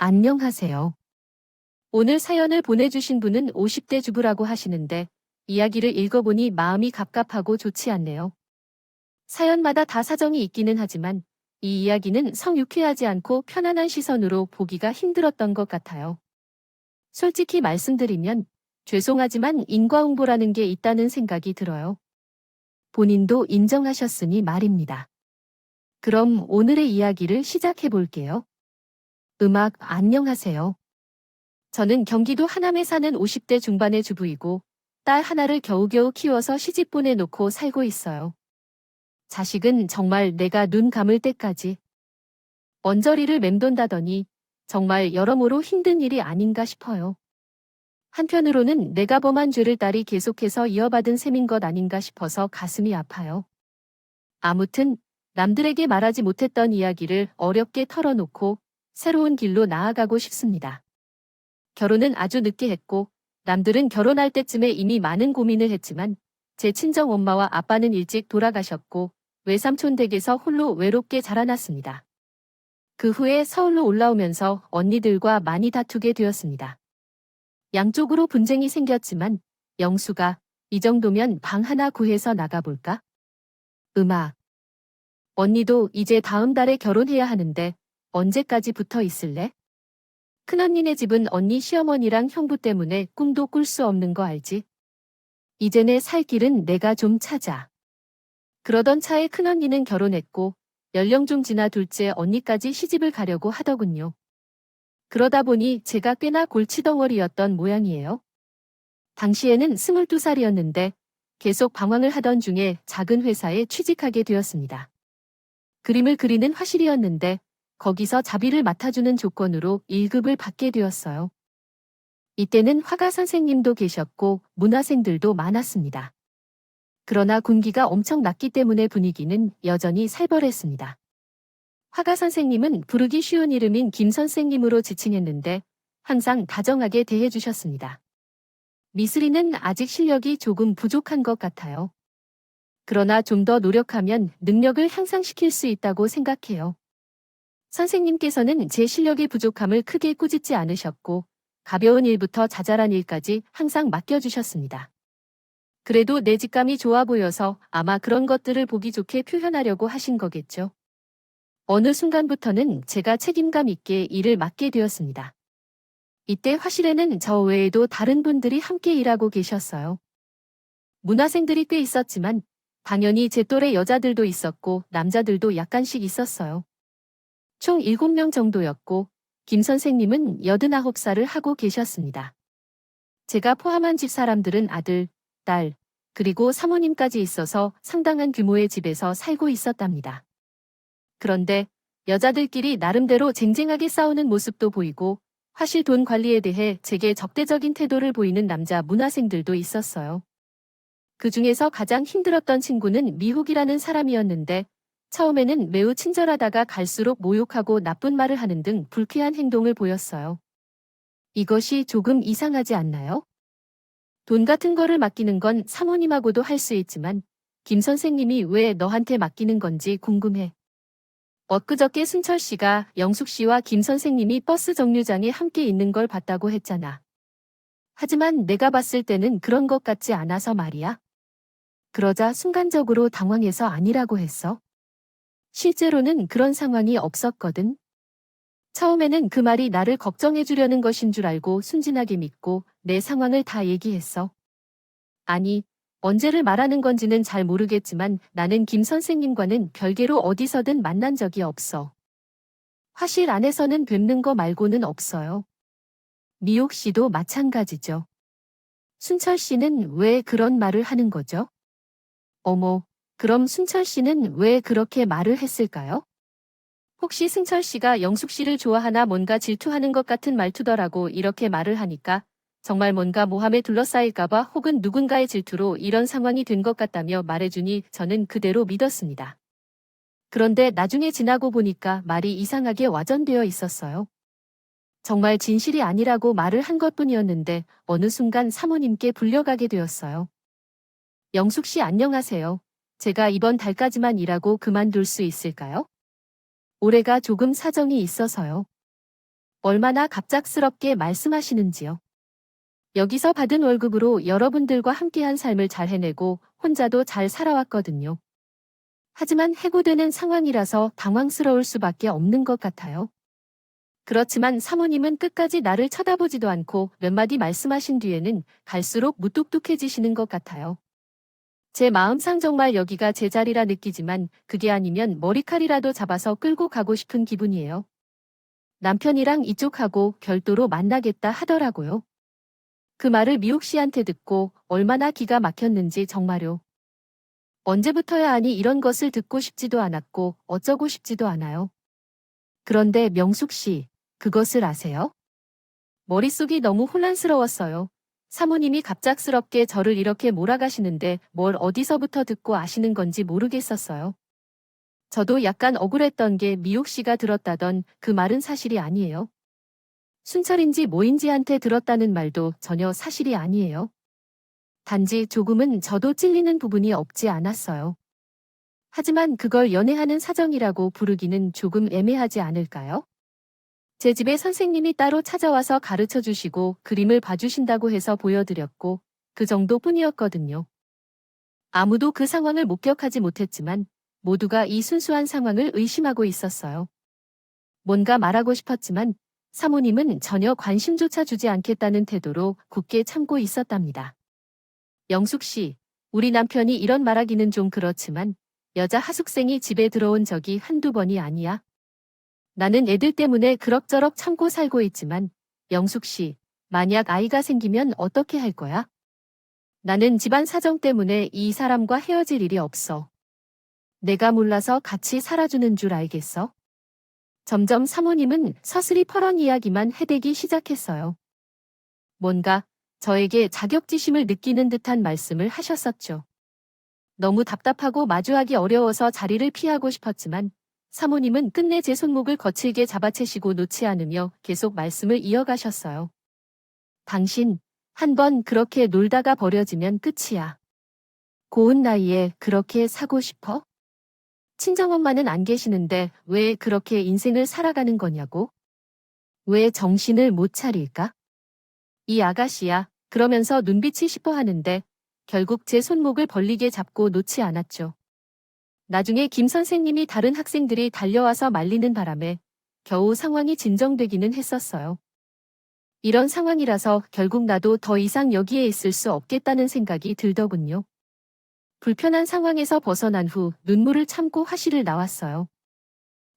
안녕하세요. 오늘 사연을 보내주신 분은 50대 주부라고 하시는데 이야기를 읽어보니 마음이 갑갑하고 좋지 않네요. 사연마다 다 사정이 있기는 하지만 이 이야기는 성유쾌하지 않고 편안한 시선으로 보기가 힘들었던 것 같아요. 솔직히 말씀드리면 죄송하지만 인과응보라는 게 있다는 생각이 들어요. 본인도 인정하셨으니 말입니다. 그럼 오늘의 이야기를 시작해 볼게요. 음악 안녕하세요. 저는 경기도 하남에 사는 50대 중반의 주부이고 딸 하나를 겨우겨우 키워서 시집 보내놓고 살고 있어요. 자식은 정말 내가 눈 감을 때까지 언저리를 맴돈다더니 정말 여러모로 힘든 일이 아닌가 싶어요. 한편으로는 내가 범한 죄를 딸이 계속해서 이어받은 셈인 것 아닌가 싶어서 가슴이 아파요. 아무튼 남들에게 말하지 못했던 이야기를 어렵게 털어놓고 새로운 길로 나아가고 싶습니다. 결혼은 아주 늦게 했고 남들은 결혼할 때쯤에 이미 많은 고민을 했지만 제 친정 엄마와 아빠는 일찍 돌아가셨고 외삼촌 댁에서 홀로 외롭게 자라났습니다. 그 후에 서울로 올라오면서 언니들과 많이 다투게 되었습니다. 양쪽으로 분쟁이 생겼지만 영수가 이 정도면 방 하나 구해서 나가볼까? 음아. 언니도 이제 다음 달에 결혼해야 하는데 언제까지 붙어 있을래? 큰언니네 집은 언니 시어머니랑 형부 때문에 꿈도 꿀 수 없는 거 알지? 이제 내 살 길은 내가 좀 찾아. 그러던 차에 큰언니는 결혼했고 연령 좀 지나 둘째 언니까지 시집을 가려고 하더군요. 그러다 보니 제가 꽤나 골치덩어리였던 모양이에요. 당시에는 22살이었는데 계속 방황을 하던 중에 작은 회사에 취직하게 되었습니다. 그림을 그리는 화실이었는데 거기서 자비를 맡아주는 조건으로 1급을 받게 되었어요. 이때는 화가 선생님도 계셨고 문화생들도 많았습니다. 그러나 군기가 엄청 났기 때문에 분위기는 여전히 살벌했습니다. 화가 선생님은 부르기 쉬운 이름인 김 선생님으로 지칭했는데 항상 다정하게 대해주셨습니다. 미스리는 아직 실력이 조금 부족한 것 같아요. 그러나 좀 더 노력하면 능력을 향상시킬 수 있다고 생각해요. 선생님께서는 제 실력의 부족함을 크게 꾸짖지 않으셨고 가벼운 일부터 자잘한 일까지 항상 맡겨주셨습니다. 그래도 내 직감이 좋아 보여서 아마 그런 것들을 보기 좋게 표현하려고 하신 거겠죠. 어느 순간부터는 제가 책임감 있게 일을 맡게 되었습니다. 이때 화실에는 저 외에도 다른 분들이 함께 일하고 계셨어요. 문화생들이 꽤 있었지만 당연히 제 또래 여자들도 있었고 남자들도 약간씩 있었어요. 총 7명 정도였고 김 선생님은 89살을 하고 계셨습니다. 제가 포함한 집 사람들은 아들, 딸, 그리고 사모님까지 있어서 상당한 규모의 집에서 살고 있었답니다. 그런데 여자들끼리 나름대로 쟁쟁하게 싸우는 모습도 보이고 화실 돈 관리에 대해 제게 적대적인 태도를 보이는 남자 문화생들도 있었어요. 그 중에서 가장 힘들었던 친구는 미국이라는 사람이었는데 처음에는 매우 친절하다가 갈수록 모욕하고 나쁜 말을 하는 등 불쾌한 행동을 보였어요. 이것이 조금 이상하지 않나요? 돈 같은 거를 맡기는 건 사모님하고도 할 수 있지만 김 선생님이 왜 너한테 맡기는 건지 궁금해. 엊그저께 순철 씨가 영숙 씨와 김 선생님이 버스 정류장에 함께 있는 걸 봤다고 했잖아. 하지만 내가 봤을 때는 그런 것 같지 않아서 말이야. 그러자 순간적으로 당황해서 아니라고 했어. 실제로는 그런 상황이 없었거든. 처음에는 그 말이 나를 걱정해 주려는 것인 줄 알고 순진하게 믿고 내 상황을 다 얘기했어. 아니, 언제를 말하는 건지는 잘 모르겠지만 나는 김 선생님과는 별개로 어디서든 만난 적이 없어. 화실 안에서는 뵙는 거 말고는 없어요. 미옥 씨도 마찬가지죠. 순철 씨는 왜 그런 말을 하는 거죠? 어머, 그럼 순철 씨는 왜 그렇게 말을 했을까요? 혹시 승철 씨가 영숙 씨를 좋아하나 뭔가 질투하는 것 같은 말투더라고 이렇게 말을 하니까 정말 뭔가 모함에 둘러싸일까봐 혹은 누군가의 질투로 이런 상황이 된 것 같다며 말해주니 저는 그대로 믿었습니다. 그런데 나중에 지나고 보니까 말이 이상하게 와전되어 있었어요. 정말 진실이 아니라고 말을 한 것뿐이었는데 어느 순간 사모님께 불려가게 되었어요. 영숙 씨 안녕하세요. 제가 이번 달까지만 일하고 그만둘 수 있을까요? 올해가 조금 사정이 있어서요. 얼마나 갑작스럽게 말씀하시는지요. 여기서 받은 월급으로 여러분들과 함께한 삶을 잘 해내고 혼자도 잘 살아왔거든요. 하지만 해고되는 상황이라서 당황스러울 수밖에 없는 것 같아요. 그렇지만 사모님은 끝까지 나를 쳐다보지도 않고 몇 마디 말씀하신 뒤에는 갈수록 무뚝뚝해지시는 것 같아요. 제 마음상 정말 여기가 제 자리라 느끼지만 그게 아니면 머리칼이라도 잡아서 끌고 가고 싶은 기분이에요. 남편이랑 이쪽하고 별도로 만나겠다 하더라고요. 그 말을 미옥 씨한테 듣고 얼마나 기가 막혔는지 정말요. 언제부터야 아니 이런 것을 듣고 싶지도 않았고 어쩌고 싶지도 않아요. 그런데 명숙 씨, 그것을 아세요? 머릿속이 너무 혼란스러웠어요. 사모님이 갑작스럽게 저를 이렇게 몰아가시는데 뭘 어디서부터 듣고 아시는 건지 모르겠었어요. 저도 약간 억울했던 게 미옥 씨가 들었다던 그 말은 사실이 아니에요. 순철인지 뭐인지한테 들었다는 말도 전혀 사실이 아니에요. 단지 조금은 저도 찔리는 부분이 없지 않았어요. 하지만 그걸 연애하는 사정이라고 부르기는 조금 애매하지 않을까요? 제 집에 선생님이 따로 찾아와서 가르쳐 주시고 그림을 봐주신다고 해서 보여드렸고 그 정도뿐이었거든요. 아무도 그 상황을 목격하지 못했지만 모두가 이 순수한 상황을 의심하고 있었어요. 뭔가 말하고 싶었지만 사모님은 전혀 관심조차 주지 않겠다는 태도로 굳게 참고 있었답니다. 영숙 씨, 우리 남편이 이런 말하기는 좀 그렇지만 여자 하숙생이 집에 들어온 적이 한두 번이 아니야. 나는 애들 때문에 그럭저럭 참고 살고 있지만 영숙 씨, 만약 아이가 생기면 어떻게 할 거야? 나는 집안 사정 때문에 이 사람과 헤어질 일이 없어. 내가 몰라서 같이 살아주는 줄 알겠어? 점점 사모님은 서슬이 퍼런 이야기만 해대기 시작했어요. 뭔가 저에게 자격지심을 느끼는 듯한 말씀을 하셨었죠. 너무 답답하고 마주하기 어려워서 자리를 피하고 싶었지만 사모님은 끝내 제 손목을 거칠게 잡아채시고 놓지 않으며 계속 말씀을 이어가셨어요. 당신, 한번 그렇게 놀다가 버려지면 끝이야. 고운 나이에 그렇게 사고 싶어? 친정엄마는 안 계시는데 왜 그렇게 인생을 살아가는 거냐고? 왜 정신을 못 차릴까? 이 아가씨야, 그러면서 눈빛이 시퍼하는데 결국 제 손목을 벌리게 잡고 놓지 않았죠. 나중에 김 선생님이 다른 학생들이 달려와서 말리는 바람에 겨우 상황이 진정되기는 했었어요. 이런 상황이라서 결국 나도 더 이상 여기에 있을 수 없겠다는 생각이 들더군요. 불편한 상황에서 벗어난 후 눈물을 참고 화실을 나왔어요.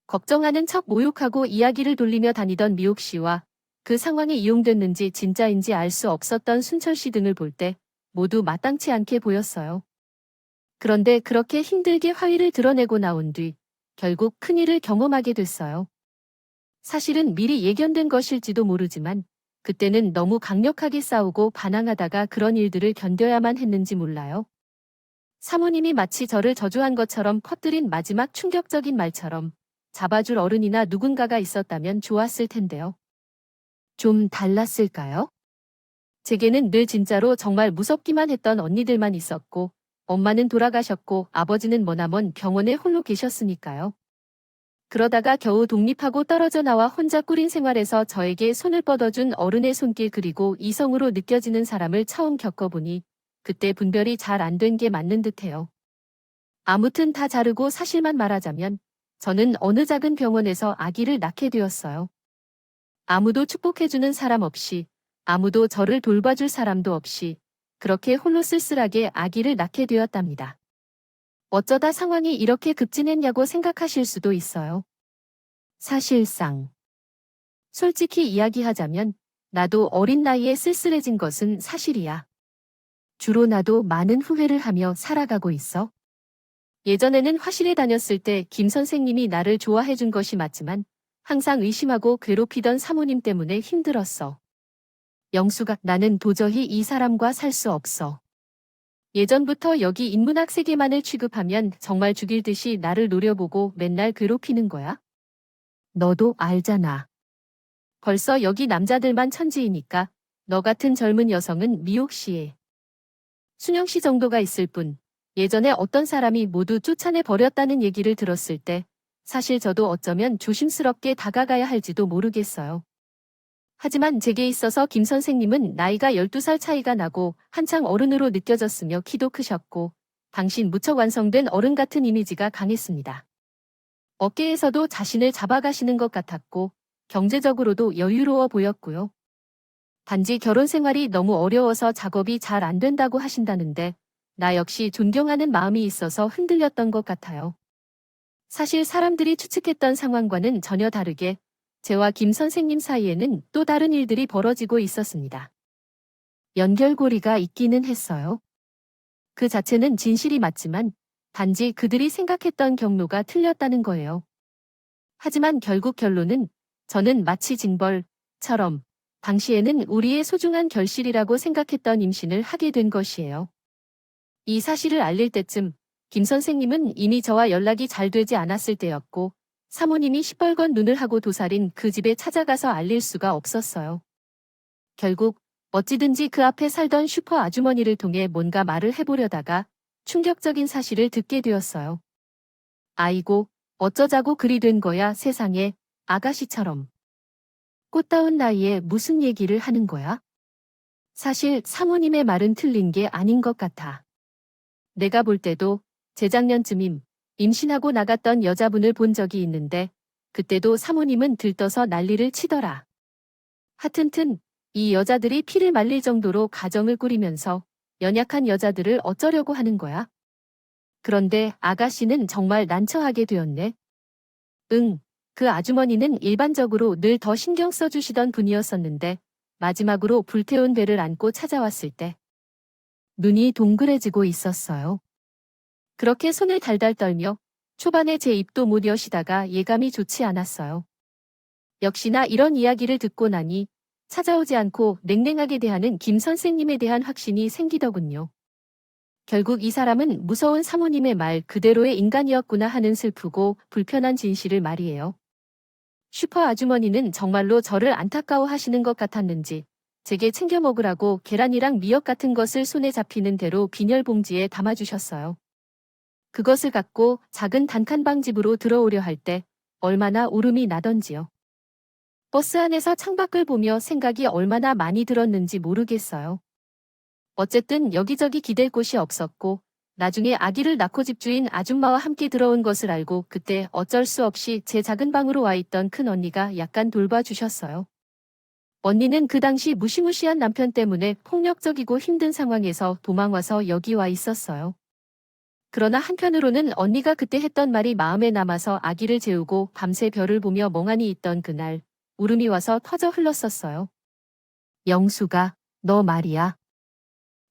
걱정하는 척 모욕하고 이야기를 돌리며 다니던 미옥 씨와 그 상황에 이용됐는지 진짜인지 알 수 없었던 순철 씨 등을 볼 때 모두 마땅치 않게 보였어요. 그런데 그렇게 힘들게 화위를 드러내고 나온 뒤 결국 큰일을 경험하게 됐어요. 사실은 미리 예견된 것일지도 모르지만 그때는 너무 강력하게 싸우고 반항하다가 그런 일들을 견뎌야만 했는지 몰라요. 사모님이 마치 저를 저주한 것처럼 퍼뜨린 마지막 충격적인 말처럼 잡아줄 어른이나 누군가가 있었다면 좋았을 텐데요. 좀 달랐을까요? 제게는 늘 진짜로 정말 무섭기만 했던 언니들만 있었고 엄마는 돌아가셨고 아버지는 머나먼 병원에 홀로 계셨으니까요. 그러다가 겨우 독립하고 떨어져 나와 혼자 꾸린 생활에서 저에게 손을 뻗어준 어른의 손길 그리고 이성으로 느껴지는 사람을 처음 겪어보니 그때 분별이 잘 안 된 게 맞는 듯해요. 아무튼 다 자르고 사실만 말하자면 저는 어느 작은 병원에서 아기를 낳게 되었어요. 아무도 축복해주는 사람 없이 아무도 저를 돌봐줄 사람도 없이 그렇게 홀로 쓸쓸하게 아기를 낳게 되었답니다. 어쩌다 상황이 이렇게 급진했냐고 생각하실 수도 있어요. 사실상 솔직히 이야기하자면 나도 어린 나이에 쓸쓸해진 것은 사실이야. 주로 나도 많은 후회를 하며 살아가고 있어. 예전에는 화실에 다녔을 때 김 선생님이 나를 좋아해준 것이 맞지만 항상 의심하고 괴롭히던 사모님 때문에 힘들었어. 영수가 나는 도저히 이 사람과 살 수 없어. 예전부터 여기 인문학 세계만을 취급하면 정말 죽일 듯이 나를 노려보고 맨날 괴롭히는 거야? 너도 알잖아. 벌써 여기 남자들만 천지이니까 너 같은 젊은 여성은 미옥씨에 순영 씨 정도가 있을 뿐 예전에 어떤 사람이 모두 쫓아내 버렸다는 얘기를 들었을 때 사실 저도 어쩌면 조심스럽게 다가가야 할지도 모르겠어요. 하지만 제게 있어서 김 선생님은 나이가 12살 차이가 나고 한창 어른으로 느껴졌으며 키도 크셨고 당신 무척 완성된 어른 같은 이미지가 강했습니다. 어깨에서도 자신을 잡아가시는 것 같았고 경제적으로도 여유로워 보였고요. 단지 결혼 생활이 너무 어려워서 작업이 잘 안 된다고 하신다는데 나 역시 존경하는 마음이 있어서 흔들렸던 것 같아요. 사실 사람들이 추측했던 상황과는 전혀 다르게 제와 김 선생님 사이에는 또 다른 일들이 벌어지고 있었습니다. 연결고리가 있기는 했어요. 그 자체는 진실이 맞지만 단지 그들이 생각했던 경로가 틀렸다는 거예요. 하지만 결국 결론은 저는 마치 징벌처럼 당시에는 우리의 소중한 결실이라고 생각했던 임신을 하게 된 것이에요. 이 사실을 알릴 때쯤 김 선생님은 이미 저와 연락이 잘 되지 않았을 때였고 사모님이 시뻘건 눈을 하고 도살인 그 집에 찾아가서 알릴 수가 없었어요. 결국 어찌든지 그 앞에 살던 슈퍼 아주머니를 통해 뭔가 말을 해보려다가 충격적인 사실을 듣게 되었어요. 아이고, 어쩌자고 그리 된 거야 세상에, 아가씨처럼. 꽃다운 나이에 무슨 얘기를 하는 거야? 사실 사모님의 말은 틀린 게 아닌 것 같아. 내가 볼 때도 재작년쯤임 임신하고 나갔던 여자분을 본 적이 있는데 그때도 사모님은 들떠서 난리를 치더라. 하튼튼 이 여자들이 피를 말릴 정도로 가정을 꾸리면서 연약한 여자들을 어쩌려고 하는 거야? 그런데 아가씨는 정말 난처하게 되었네. 응, 그 아주머니는 일반적으로 늘 더 신경 써주시던 분이었었는데 마지막으로 불태운 배를 안고 찾아왔을 때 눈이 동그래지고 있었어요. 그렇게 손을 달달 떨며 초반에 제 입도 못 여시다가 예감이 좋지 않았어요. 역시나 이런 이야기를 듣고 나니 찾아오지 않고 냉랭하게 대하는 김 선생님에 대한 확신이 생기더군요. 결국 이 사람은 무서운 사모님의 말 그대로의 인간이었구나 하는 슬프고 불편한 진실을 말이에요. 슈퍼 아주머니는 정말로 저를 안타까워하시는 것 같았는지 제게 챙겨 먹으라고 계란이랑 미역 같은 것을 손에 잡히는 대로 비닐봉지에 담아주셨어요. 그것을 갖고 작은 단칸방 집으로 들어오려 할 때 얼마나 울음이 나던지요. 버스 안에서 창밖을 보며 생각이 얼마나 많이 들었는지 모르겠어요. 어쨌든 여기저기 기댈 곳이 없었고 나중에 아기를 낳고 집주인 아줌마와 함께 들어온 것을 알고 그때 어쩔 수 없이 제 작은 방으로 와 있던 큰 언니가 약간 돌봐주셨어요. 언니는 그 당시 무시무시한 남편 때문에 폭력적이고 힘든 상황에서 도망와서 여기 와 있었어요. 그러나 한편으로는 언니가 그때 했던 말이 마음에 남아서 아기를 재우고 밤새 별을 보며 멍하니 있던 그날 울음이 와서 터져 흘렀었어요. 영수가, 너 말이야.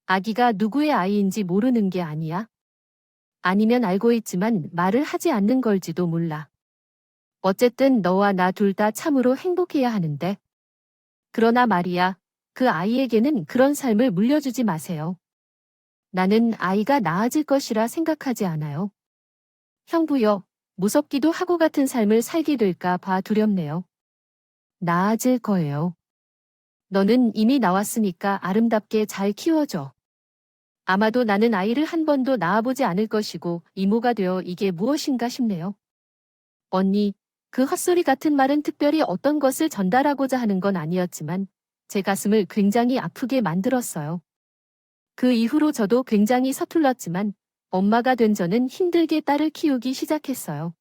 아기가 누구의 아이인지 모르는 게 아니야? 아니면 알고 있지만 말을 하지 않는 걸지도 몰라. 어쨌든 너와 나 둘 다 참으로 행복해야 하는데. 그러나 말이야, 그 아이에게는 그런 삶을 물려주지 마세요. 나는 아이가 나아질 것이라 생각하지 않아요. 형부여, 무섭기도 하고 같은 삶을 살게 될까 봐 두렵네요. 나아질 거예요. 너는 이미 나왔으니까 아름답게 잘 키워줘. 아마도 나는 아이를 한 번도 낳아보지 않을 것이고 이모가 되어 이게 무엇인가 싶네요. 언니, 그 헛소리 같은 말은 특별히 어떤 것을 전달하고자 하는 건 아니었지만 제 가슴을 굉장히 아프게 만들었어요. 그 이후로 저도 굉장히 서툴렀지만 엄마가 된 저는 힘들게 딸을 키우기 시작했어요.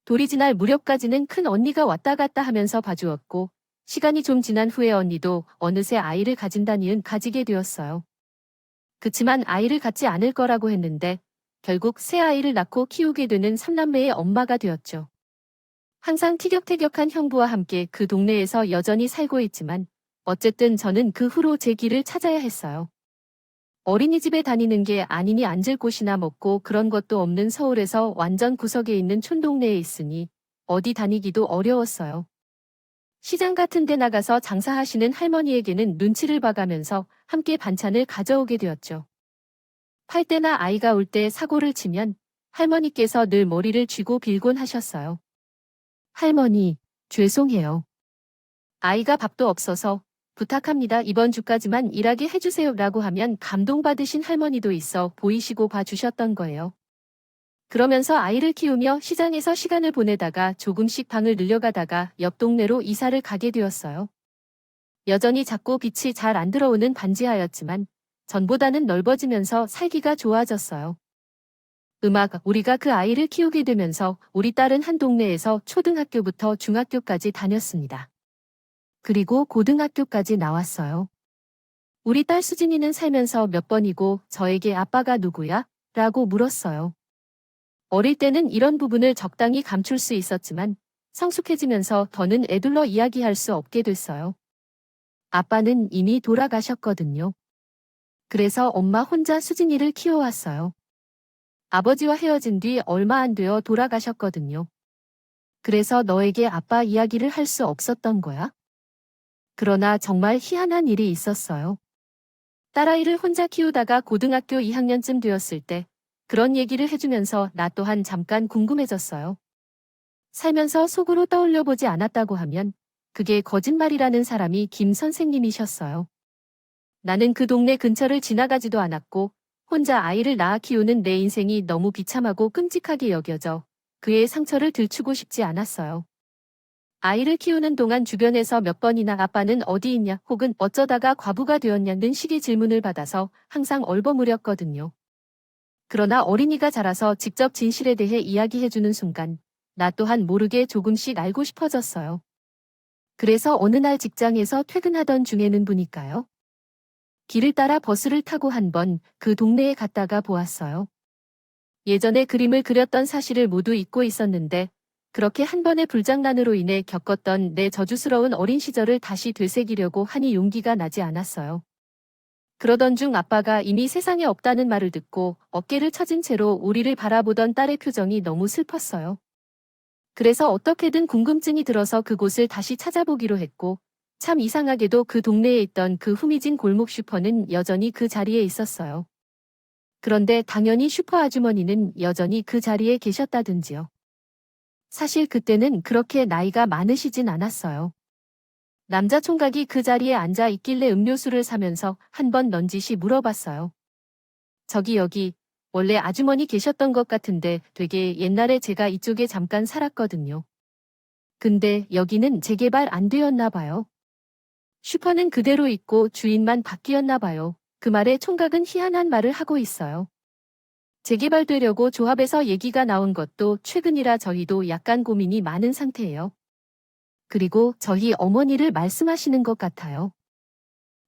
돌이 지날 무렵까지는 큰 언니가 왔다 갔다 하면서 봐주었고 시간이 좀 지난 후에 언니도 어느새 아이를 가진다니은 가지게 되었어요. 그치만 아이를 갖지 않을 거라고 했는데 결국 새 아이를 낳고 키우게 되는 삼남매의 엄마가 되었죠. 항상 티격태격한 형부와 함께 그 동네에서 여전히 살고 있지만 어쨌든 저는 그 후로 제 길을 찾아야 했어요. 어린이집에 다니는 게 아니니 앉을 곳이나 먹고 그런 것도 없는 서울에서 완전 구석에 있는 촌동네에 있으니 어디 다니기도 어려웠어요. 시장 같은 데 나가서 장사하시는 할머니에게는 눈치를 봐가면서 함께 반찬을 가져오게 되었죠. 팔 때나 아이가 올 때 사고를 치면 할머니께서 늘 머리를 쥐고 빌곤 하셨어요. 할머니, 죄송해요. 아이가 밥도 없어서 부탁합니다. 이번 주까지만 일하게 해주세요 라고 하면 감동받으신 할머니도 있어 보이시고 봐주셨던 거예요. 그러면서 아이를 키우며 시장에서 시간을 보내다가 조금씩 방을 늘려가다가 옆 동네로 이사를 가게 되었어요. 여전히 작고 빛이 잘 안 들어오는 반지하였지만 전보다는 넓어지면서 살기가 좋아졌어요. 우리가 그 아이를 키우게 되면서 우리 딸은 한 동네에서 초등학교부터 중학교까지 다녔습니다. 그리고 고등학교까지 나왔어요. 우리 딸 수진이는 살면서 몇 번이고 저에게 아빠가 누구야? 라고 물었어요. 어릴 때는 이런 부분을 적당히 감출 수 있었지만 성숙해지면서 더는 애둘러 이야기할 수 없게 됐어요. 아빠는 이미 돌아가셨거든요. 그래서 엄마 혼자 수진이를 키워왔어요. 아버지와 헤어진 뒤 얼마 안 되어 돌아가셨거든요. 그래서 너에게 아빠 이야기를 할 수 없었던 거야? 그러나 정말 희한한 일이 있었어요. 딸아이를 혼자 키우다가 고등학교 2학년쯤 되었을 때 그런 얘기를 해주면서 나 또한 잠깐 궁금해졌어요. 살면서 속으로 떠올려 보지 않았다고 하면 그게 거짓말이라는 사람이 김 선생님이셨어요. 나는 그 동네 근처를 지나가지도 않았고 혼자 아이를 낳아 키우는 내 인생이 너무 비참하고 끔찍하게 여겨져 그의 상처를 들추고 싶지 않았어요. 아이를 키우는 동안 주변에서 몇 번이나 아빠는 어디 있냐 혹은 어쩌다가 과부가 되었냐는 식의 질문을 받아서 항상 얼버무렸거든요. 그러나 어린이가 자라서 직접 진실에 대해 이야기해주는 순간 나 또한 모르게 조금씩 알고 싶어졌어요. 그래서 어느 날 직장에서 퇴근하던 중에는 보니까요. 길을 따라 버스를 타고 한 번 그 동네에 갔다가 보았어요. 예전에 그림을 그렸던 사실을 모두 잊고 있었는데 그렇게 한 번의 불장난으로 인해 겪었던 내 저주스러운 어린 시절을 다시 되새기려고 하니 용기가 나지 않았어요. 그러던 중 아빠가 이미 세상에 없다는 말을 듣고 어깨를 처진 채로 우리를 바라보던 딸의 표정이 너무 슬펐어요. 그래서 어떻게든 궁금증이 들어서 그곳을 다시 찾아보기로 했고 참 이상하게도 그 동네에 있던 그 후미진 골목 슈퍼는 여전히 그 자리에 있었어요. 그런데 당연히 슈퍼 아주머니는 여전히 그 자리에 계셨다든지요. 사실 그때는 그렇게 나이가 많으시진 않았어요. 남자 총각이 그 자리에 앉아 있길래 음료수를 사면서 한 번 넌지시 물어봤어요. 저기 여기 원래 아주머니 계셨던 것 같은데 되게 옛날에 제가 이쪽에 잠깐 살았거든요. 근데 여기는 재개발 안 되었나 봐요. 슈퍼는 그대로 있고 주인만 바뀌었나 봐요. 그 말에 총각은 희한한 말을 하고 있어요. 재개발되려고 조합에서 얘기가 나온 것도 최근이라 저희도 약간 고민이 많은 상태예요. 그리고 저희 어머니를 말씀하시는 것 같아요.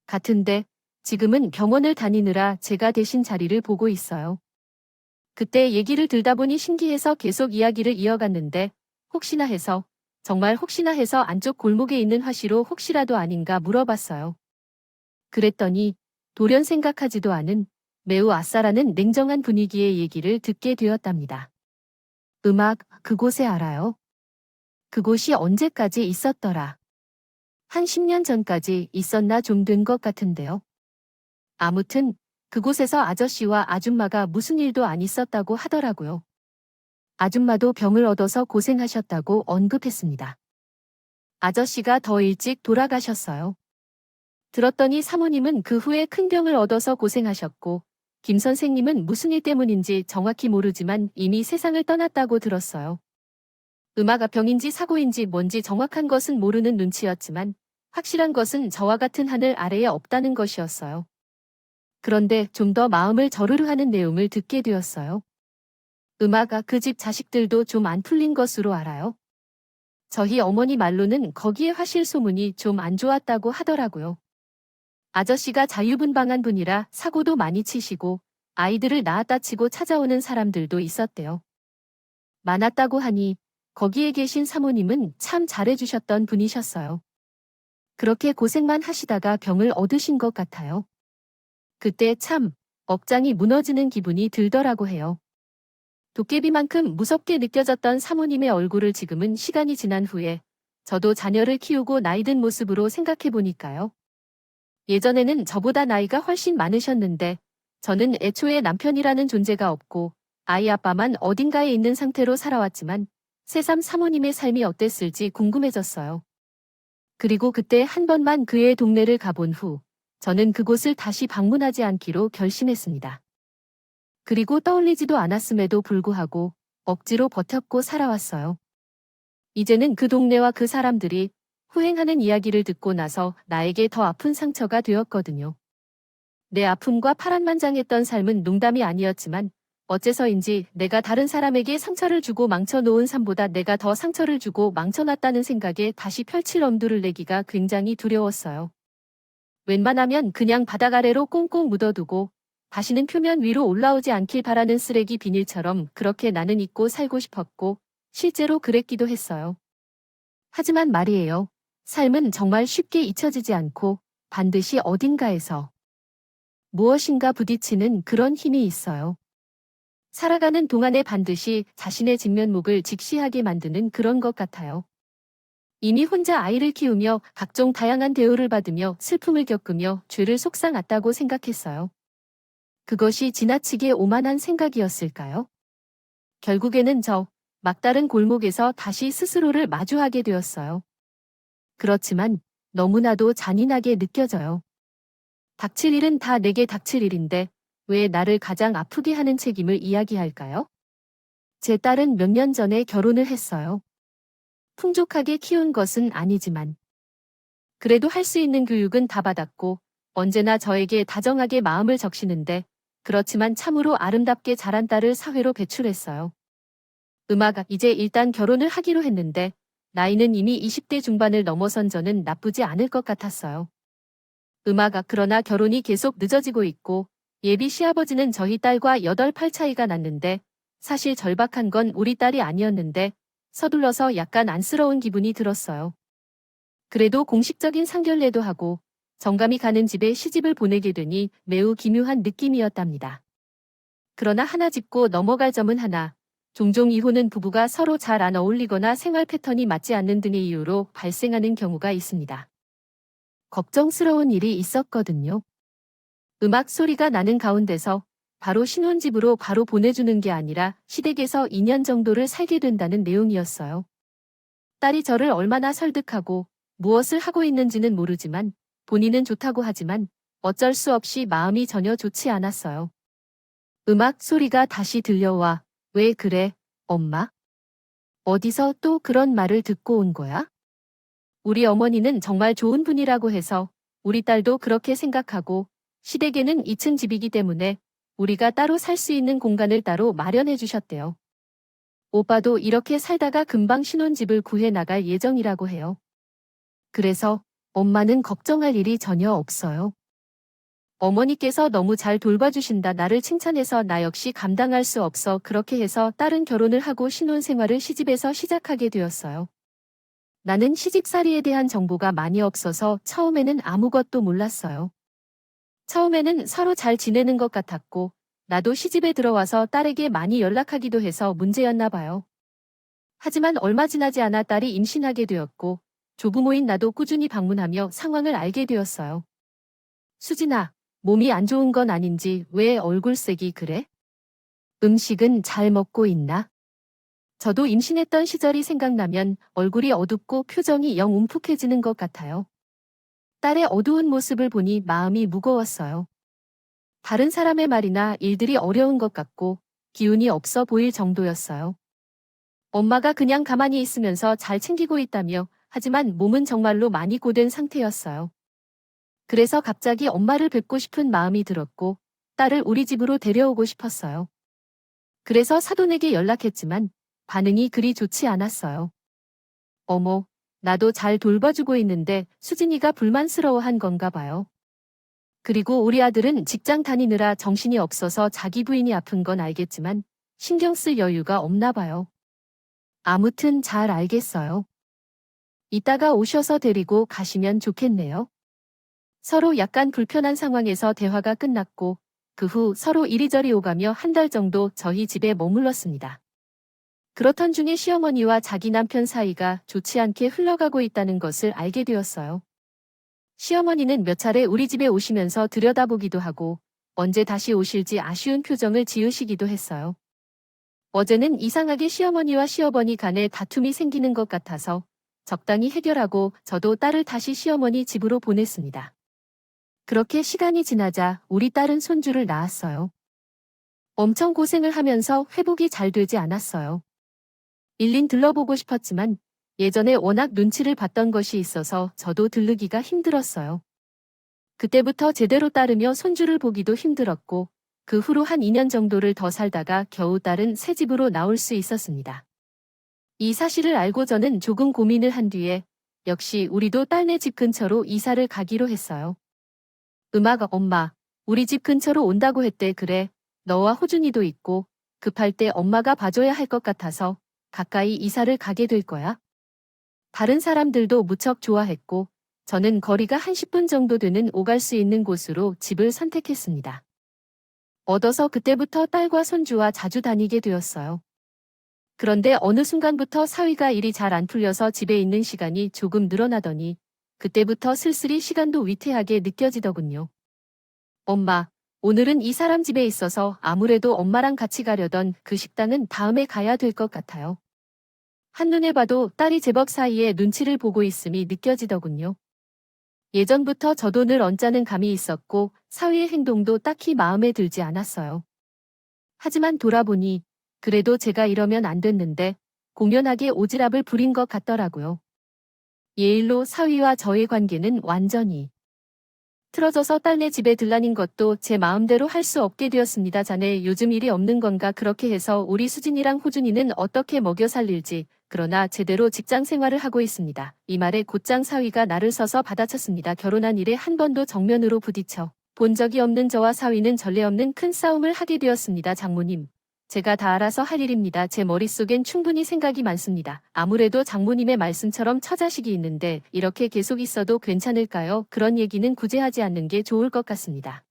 같은데 지금은 병원을 다니느라 제가 대신 자리를 보고 있어요. 그때 얘기를 들다 보니 신기해서 계속 이야기를 이어갔는데 혹시나 해서 정말 혹시나 해서 안쪽 골목에 있는 화시로 혹시라도 아닌가 물어봤어요. 그랬더니 돌연 생각하지도 않은 매우 아싸라는 냉정한 분위기의 얘기를 듣게 되었답니다. 그곳에 알아요? 그곳이 언제까지 있었더라? 한 10년 전까지 있었나 좀 된 것 같은데요. 아무튼 그곳에서 아저씨와 아줌마가 무슨 일도 안 있었다고 하더라고요. 아줌마도 병을 얻어서 고생하셨다고 언급했습니다. 아저씨가 더 일찍 돌아가셨어요. 들었더니 사모님은 그 후에 큰 병을 얻어서 고생하셨고 김 선생님은 무슨 일 때문인지 정확히 모르지만 이미 세상을 떠났다고 들었어요. 병인지 사고인지 뭔지 정확한 것은 모르는 눈치였지만 확실한 것은 저와 같은 하늘 아래에 없다는 것이었어요. 그런데 좀 더 마음을 저르르 하는 내용을 듣게 되었어요. 그 집 자식들도 좀 안 풀린 것으로 알아요. 저희 어머니 말로는 거기에 화실 소문이 좀 안 좋았다고 하더라고요. 아저씨가 자유분방한 분이라 사고도 많이 치시고 아이들을 낳았다 치고 찾아오는 사람들도 있었대요. 많았다고 하니 거기에 계신 사모님은 참 잘해주셨던 분이셨어요. 그렇게 고생만 하시다가 병을 얻으신 것 같아요. 그때 참 억장이 무너지는 기분이 들더라고 해요. 도깨비만큼 무섭게 느껴졌던 사모님의 얼굴을 지금은 시간이 지난 후에 저도 자녀를 키우고 나이든 모습으로 생각해보니까요. 예전에는 저보다 나이가 훨씬 많으셨는데 저는 애초에 남편이라는 존재가 없고 아이 아빠만 어딘가에 있는 상태로 살아왔지만 새삼 사모님의 삶이 어땠을지 궁금해졌어요. 그리고 그때 한 번만 그의 동네를 가본 후 저는 그곳을 다시 방문하지 않기로 결심했습니다. 그리고 떠올리지도 않았음에도 불구하고 억지로 버텼고 살아왔어요. 이제는 그 동네와 그 사람들이 후행하는 이야기를 듣고 나서 나에게 더 아픈 상처가 되었거든요. 내 아픔과 파란만장했던 삶은 농담이 아니었지만 어째서인지 내가 다른 사람에게 상처를 주고 망쳐놓은 삶보다 내가 더 상처를 주고 망쳐놨다는 생각에 다시 펼칠 엄두를 내기가 굉장히 두려웠어요. 웬만하면 그냥 바닥 아래로 꽁꽁 묻어두고 다시는 표면 위로 올라오지 않길 바라는 쓰레기 비닐처럼 그렇게 나는 잊고 살고 싶었고 실제로 그랬기도 했어요. 하지만 말이에요. 삶은 정말 쉽게 잊혀지지 않고 반드시 어딘가에서 무엇인가 부딪히는 그런 힘이 있어요. 살아가는 동안에 반드시 자신의 진면목을 직시하게 만드는 그런 것 같아요. 이미 혼자 아이를 키우며 각종 다양한 대우를 받으며 슬픔을 겪으며 죄를 속상했다고 생각했어요. 그것이 지나치게 오만한 생각이었을까요? 결국에는 저 막다른 골목에서 다시 스스로를 마주하게 되었어요. 그렇지만 너무나도 잔인하게 느껴져요. 닥칠 일은 다 내게 닥칠 일인데 왜 나를 가장 아프게 하는 책임을 이야기할까요? 제 딸은 몇 년 전에 결혼을 했어요. 풍족하게 키운 것은 아니지만 그래도 할 수 있는 교육은 다 받았고 언제나 저에게 다정하게 마음을 적시는데 그렇지만 참으로 아름답게 자란 딸을 사회로 배출했어요. 이제 일단 결혼을 하기로 했는데 나이는 이미 20대 중반을 넘어선 저는 나쁘지 않을 것 같았어요. 그러나 결혼이 계속 늦어지고 있고 예비 시아버지는 저희 딸과 8, 8 차이가 났는데 사실 절박한 건 우리 딸이 아니었는데 서둘러서 약간 안쓰러운 기분이 들었어요. 그래도 공식적인 상견례도 하고 정감이 가는 집에 시집을 보내게 되니 매우 기묘한 느낌이었답니다. 그러나 하나 짚고 넘어갈 점은 하나. 종종 이혼은 부부가 서로 잘 안 어울리거나 생활 패턴이 맞지 않는 등의 이유로 발생하는 경우가 있습니다. 걱정스러운 일이 있었거든요. 음악 소리가 나는 가운데서 바로 신혼집으로 바로 보내주는 게 아니라 시댁에서 2년 정도를 살게 된다는 내용이었어요. 딸이 저를 얼마나 설득하고 무엇을 하고 있는지는 모르지만 본인은 좋다고 하지만 어쩔 수 없이 마음이 전혀 좋지 않았어요. 음악 소리가 다시 들려와. 왜 그래, 엄마? 어디서 또 그런 말을 듣고 온 거야? 우리 어머니는 정말 좋은 분이라고 해서 우리 딸도 그렇게 생각하고 시댁에는 2층 집이기 때문에 우리가 따로 살 수 있는 공간을 따로 마련해 주셨대요. 오빠도 이렇게 살다가 금방 신혼집을 구해 나갈 예정이라고 해요. 그래서 엄마는 걱정할 일이 전혀 없어요. 어머니께서 너무 잘 돌봐주신다 나를 칭찬해서 나 역시 감당할 수 없어 그렇게 해서 딸은 결혼을 하고 신혼생활을 시집에서 시작하게 되었어요. 나는 시집살이에 대한 정보가 많이 없어서 처음에는 아무것도 몰랐어요. 처음에는 서로 잘 지내는 것 같았고 나도 시집에 들어와서 딸에게 많이 연락하기도 해서 문제였나 봐요. 하지만 얼마 지나지 않아 딸이 임신하게 되었고 조부모인 나도 꾸준히 방문하며 상황을 알게 되었어요. 수진아, 몸이 안 좋은 건 아닌지 왜 얼굴색이 그래? 음식은 잘 먹고 있나? 저도 임신했던 시절이 생각나면 얼굴이 어둡고 표정이 영 움푹해지는 것 같아요. 딸의 어두운 모습을 보니 마음이 무거웠어요. 다른 사람의 말이나 일들이 어려운 것 같고 기운이 없어 보일 정도였어요. 엄마가 그냥 가만히 있으면서 잘 챙기고 있다며 하지만 몸은 정말로 많이 고된 상태였어요. 그래서 갑자기 엄마를 뵙고 싶은 마음이 들었고 딸을 우리 집으로 데려오고 싶었어요. 그래서 사돈에게 연락했지만 반응이 그리 좋지 않았어요. 어머, 나도 잘 돌봐주고 있는데 수진이가 불만스러워한 건가 봐요. 그리고 우리 아들은 직장 다니느라 정신이 없어서 자기 부인이 아픈 건 알겠지만 신경 쓸 여유가 없나 봐요. 아무튼 잘 알겠어요. 이따가 오셔서 데리고 가시면 좋겠네요. 서로 약간 불편한 상황에서 대화가 끝났고 그 후 서로 이리저리 오가며 한 달 정도 저희 집에 머물렀습니다. 그렇던 중에 시어머니와 자기 남편 사이가 좋지 않게 흘러가고 있다는 것을 알게 되었어요. 시어머니는 몇 차례 우리 집에 오시면서 들여다보기도 하고 언제 다시 오실지 아쉬운 표정을 지으시기도 했어요. 어제는 이상하게 시어머니와 시어머니 간에 다툼이 생기는 것 같아서 적당히 해결하고 저도 딸을 다시 시어머니 집으로 보냈습니다. 그렇게 시간이 지나자 우리 딸은 손주를 낳았어요. 엄청 고생을 하면서 회복이 잘 되지 않았어요. 일린 들러보고 싶었지만 예전에 워낙 눈치를 봤던 것이 있어서 저도 들르기가 힘들었어요. 그때부터 제대로 따르며 손주를 보기도 힘들었고 그 후로 한 2년 정도를 더 살다가 겨우 딸은 새 집으로 나올 수 있었습니다. 이 사실을 알고 저는 조금 고민을 한 뒤에 역시 우리도 딸네 집 근처로 이사를 가기로 했어요. 음아가 엄마, 우리 집 근처로 온다고 했대. 그래. 너와 호준이도 있고 급할 때 엄마가 봐줘야 할 것 같아서 가까이 이사를 가게 될 거야. 다른 사람들도 무척 좋아했고 저는 거리가 한 10분 정도 되는 오갈 수 있는 곳으로 집을 선택했습니다. 얻어서 그때부터 딸과 손주와 자주 다니게 되었어요. 그런데 어느 순간부터 사위가 일이 잘 안 풀려서 집에 있는 시간이 조금 늘어나더니 그때부터 슬슬이 시간도 위태하게 느껴지더군요. 엄마, 오늘은 이 사람 집에 있어서 아무래도 엄마랑 같이 가려던 그 식당은 다음에 가야 될 것 같아요. 한눈에 봐도 딸이 제법 사이에 눈치를 보고 있음이 느껴지더군요. 예전부터 저도 늘 언짢은 감이 있었고 사위의 행동도 딱히 마음에 들지 않았어요. 하지만 돌아보니 그래도 제가 이러면 안 됐는데 공연하게 오지랖을 부린 것 같더라고요. 이 일로 사위와 저의 관계는 완전히 틀어져서 딸네 집에 들라닌 것도 제 마음대로 할 수 없게 되었습니다. 자네 요즘 일이 없는 건가? 그렇게 해서 우리 수진이랑 호준이는 어떻게 먹여 살릴지. 그러나 제대로 직장 생활을 하고 있습니다. 이 말에 곧장 사위가 나를 서서 받아쳤습니다. 결혼한 이래 한 번도 정면으로 부딪혀 본 적이 없는 저와 사위는 전례 없는 큰 싸움을 하게 되었습니다. 장모님, 제가 다 알아서 할 일입니다. 제 머릿속엔 충분히 생각이 많습니다. 아무래도 장모님의 말씀처럼 처자식이 있는데 이렇게 계속 있어도 괜찮을까요? 그런 얘기는 구제하지 않는 게 좋을 것 같습니다.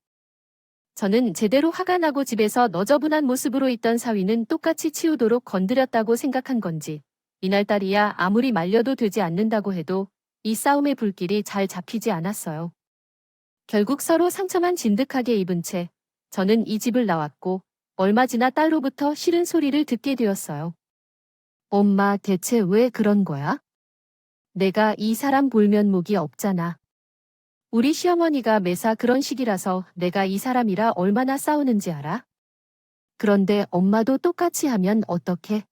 저는 제대로 화가 나고 집에서 너저분한 모습으로 있던 사위는 똑같이 치우도록 건드렸다고 생각한 건지 이날따리야 아무리 말려도 되지 않는다고 해도 이 싸움의 불길이 잘 잡히지 않았어요. 결국 서로 상처만 진득하게 입은 채 저는 이 집을 나왔고 얼마 지나 딸로부터 싫은 소리를 듣게 되었어요. 엄마, 대체 왜 그런 거야? 내가 이 사람 볼 면목이 없잖아. 우리 시어머니가 매사 그런 식이라서 내가 이 사람이라 얼마나 싸우는지 알아? 그런데 엄마도 똑같이 하면 어떡해?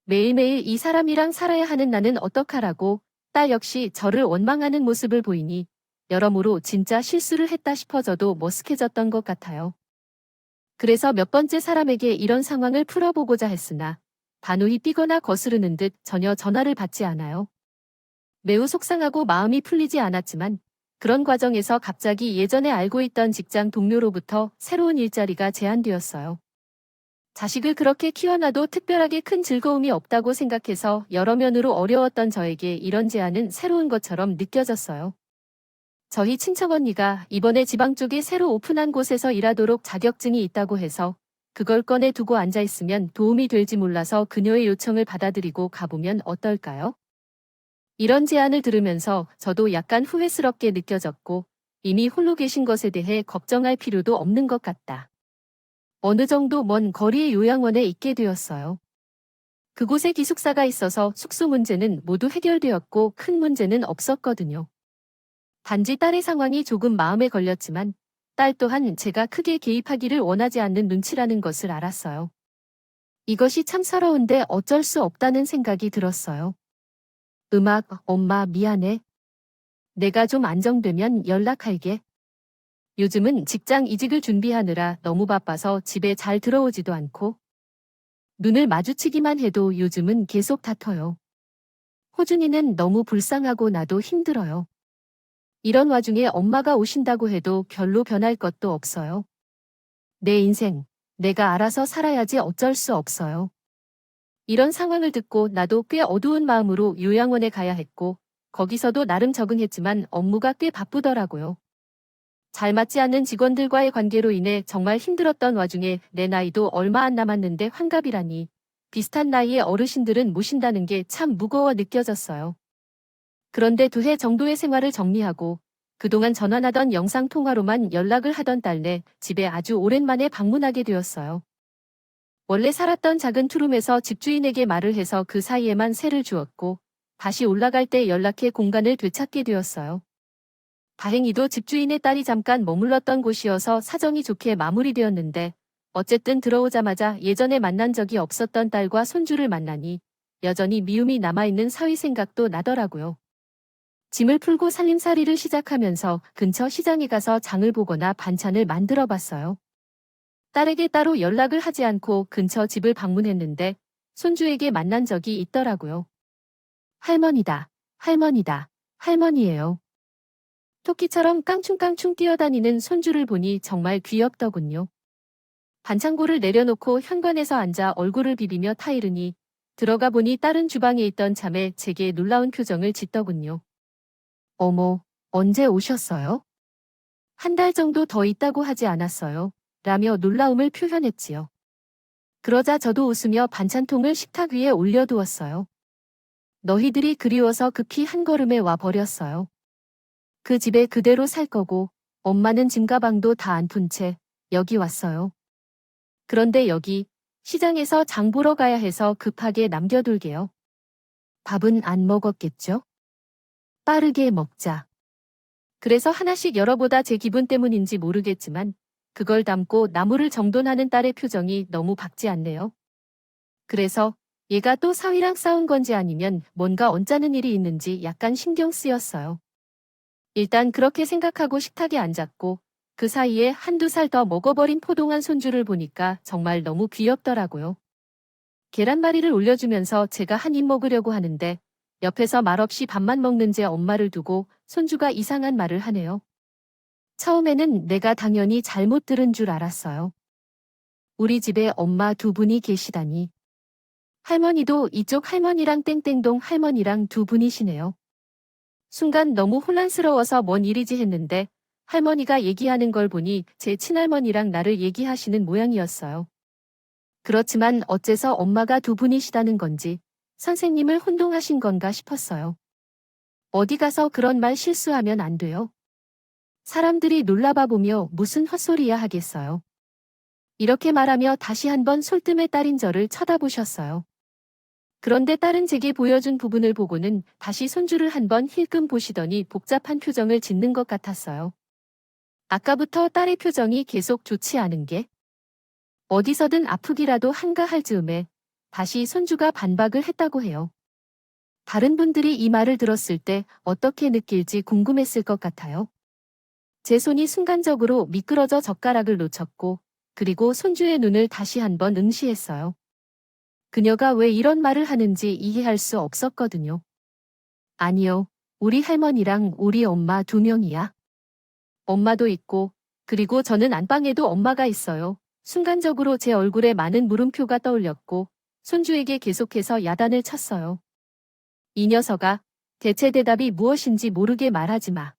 매일매일 이 사람이랑 살아야 하는 나는 어떡하라고. 딸 역시 저를 원망하는 모습을 보이니 여러모로 진짜 실수를 했다 싶어져도 머쓱해졌던 것 같아요. 그래서 몇 번째 사람에게 이런 상황을 풀어보고자 했으나 단호히 삐거나 거스르는 듯 전혀 전화를 받지 않아요. 매우 속상하고 마음이 풀리지 않았지만 그런 과정에서 갑자기 예전에 알고 있던 직장 동료로부터 새로운 일자리가 제안되었어요. 자식을 그렇게 키워놔도 특별하게 큰 즐거움이 없다고 생각해서 여러 면으로 어려웠던 저에게 이런 제안은 새로운 것처럼 느껴졌어요. 저희 친척언니가 이번에 지방 쪽에 새로 오픈한 곳에서 일하도록 자격증이 있다고 해서 그걸 꺼내 두고 앉아있으면 도움이 될지 몰라서 그녀의 요청을 받아들이고 가보면 어떨까요? 이런 제안을 들으면서 저도 약간 후회스럽게 느껴졌고 이미 홀로 계신 것에 대해 걱정할 필요도 없는 것 같다. 어느 정도 먼 거리의 요양원에 있게 되었어요. 그곳에 기숙사가 있어서 숙소 문제는 모두 해결되었고 큰 문제는 없었거든요. 단지 딸의 상황이 조금 마음에 걸렸지만 딸 또한 제가 크게 개입하기를 원하지 않는 눈치라는 것을 알았어요. 이것이 참 서러운데 어쩔 수 없다는 생각이 들었어요. 엄마 미안해. 내가 좀 안정되면 연락할게. 요즘은 직장 이직을 준비하느라 너무 바빠서 집에 잘 들어오지도 않고 눈을 마주치기만 해도 요즘은 계속 다퉈요. 호준이는 너무 불쌍하고 나도 힘들어요. 이런 와중에 엄마가 오신다고 해도 별로 변할 것도 없어요. 내 인생, 내가 알아서 살아야지 어쩔 수 없어요. 이런 상황을 듣고 나도 꽤 어두운 마음으로 요양원에 가야 했고 거기서도 나름 적응했지만 업무가 꽤 바쁘더라고요. 잘 맞지 않는 직원들과의 관계로 인해 정말 힘들었던 와중에 내 나이도 얼마 안 남았는데 환갑이라니 비슷한 나이의 어르신들은 모신다는 게 참 무거워 느껴졌어요. 그런데 2해 정도의 생활을 정리하고 그동안 전화하던 영상통화로만 연락을 하던 딸네 집에 아주 오랜만에 방문하게 되었어요. 원래 살았던 작은 투룸에서 집주인에게 말을 해서 그 사이에만 세를 주었고 다시 올라갈 때 연락해 공간을 되찾게 되었어요. 다행히도 집주인의 딸이 잠깐 머물렀던 곳이어서 사정이 좋게 마무리되었는데 어쨌든 들어오자마자 예전에 만난 적이 없었던 딸과 손주를 만나니 여전히 미움이 남아있는 사위 생각도 나더라고요. 짐을 풀고 살림살이를 시작하면서 근처 시장에 가서 장을 보거나 반찬을 만들어 봤어요. 딸에게 따로 연락을 하지 않고 근처 집을 방문했는데 손주에게 만난 적이 있더라고요. 할머니다, 할머니다, 할머니예요. 토끼처럼 깡충깡충 뛰어다니는 손주를 보니 정말 귀엽더군요. 반창고를 내려놓고 현관에서 앉아 얼굴을 비비며 타이르니 들어가 보니 딸은 주방에 있던 참에 제게 놀라운 표정을 짓더군요. 어머, 언제 오셨어요? 한 달 정도 더 있다고 하지 않았어요? 라며 놀라움을 표현했지요. 그러자 저도 웃으며 반찬통을 식탁 위에 올려두었어요. 너희들이 그리워서 급히 한 걸음에 와 버렸어요. 그 집에 그대로 살 거고 엄마는 짐가방도 다 안 푼 채 여기 왔어요. 그런데 여기 시장에서 장 보러 가야 해서 급하게 남겨둘게요. 밥은 안 먹었겠죠? 빠르게 먹자. 그래서 하나씩 열어보다 제 기분 때문인지 모르겠지만 그걸 담고 나무를 정돈하는 딸의 표정이 너무 밝지 않네요. 그래서 얘가 또 사위랑 싸운 건지 아니면 뭔가 언짢은 일이 있는지 약간 신경 쓰였어요. 일단 그렇게 생각하고 식탁에 앉았고 그 사이에 한두 살 더 먹어버린 포동한 손주를 보니까 정말 너무 귀엽더라고요. 계란말이를 올려주면서 제가 한 입 먹으려고 하는데 옆에서 말없이 밥만 먹는 제 엄마를 두고 손주가 이상한 말을 하네요. 처음에는 내가 당연히 잘못 들은 줄 알았어요. 우리 집에 엄마 두 분이 계시다니. 할머니도 이쪽 할머니랑 땡땡동 할머니랑 두 분이시네요. 순간 너무 혼란스러워서 뭔 일이지 했는데 할머니가 얘기하는 걸 보니 제 친할머니랑 나를 얘기하시는 모양이었어요. 그렇지만 어째서 엄마가 두 분이시다는 건지 선생님을 혼동하신 건가 싶었어요. 어디 가서 그런 말 실수하면 안 돼요. 사람들이 놀라봐 보며 무슨 헛소리야 하겠어요. 이렇게 말하며 다시 한번 솔뜸의 딸인 저를 쳐다보셨어요. 그런데 딸은 제게 보여준 부분을 보고는 다시 손주를 한번 힐끔 보시더니 복잡한 표정을 짓는 것 같았어요. 아까부터 딸의 표정이 계속 좋지 않은 게 어디서든 아프기라도 한가 할 즈음에 다시 손주가 반박을 했다고 해요. 다른 분들이 이 말을 들었을 때 어떻게 느낄지 궁금했을 것 같아요. 제 손이 순간적으로 미끄러져 젓가락을 놓쳤고 그리고 손주의 눈을 다시 한번 응시했어요. 그녀가 왜 이런 말을 하는지 이해할 수 없었거든요. 아니요, 우리 할머니랑 우리 엄마 두 명이야. 엄마도 있고 그리고 저는 안방에도 엄마가 있어요. 순간적으로 제 얼굴에 많은 물음표가 떠올렸고 손주에게 계속해서 야단을 쳤어요. 이 녀석아, 대체 대답이 무엇인지 모르게 말하지 마.